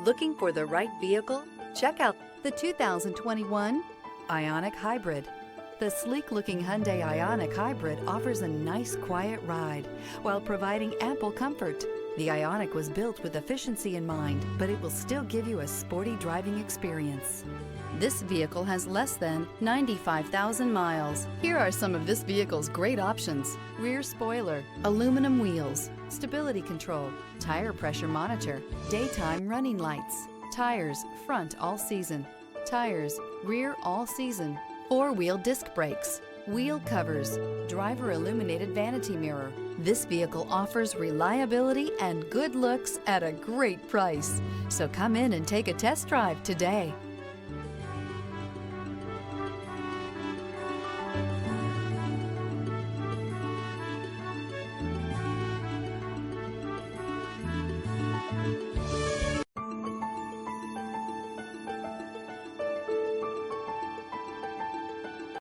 Looking for the right vehicle? Check out the 2021 Ioniq Hybrid. The sleek-looking Hyundai Ioniq Hybrid offers a nice, quiet ride while providing ample comfort. The Ioniq was built with efficiency in mind, but it will still give you a sporty driving experience. This vehicle has less than 95,000 miles. Here are some of this vehicle's great options: rear spoiler, aluminum wheels, stability control, tire pressure monitor, daytime running lights, tires front all season, tires rear all season, four-wheel disc brakes, wheel covers, driver illuminated vanity mirror. This vehicle offers reliability and good looks at a great price. So come in and take a test drive today.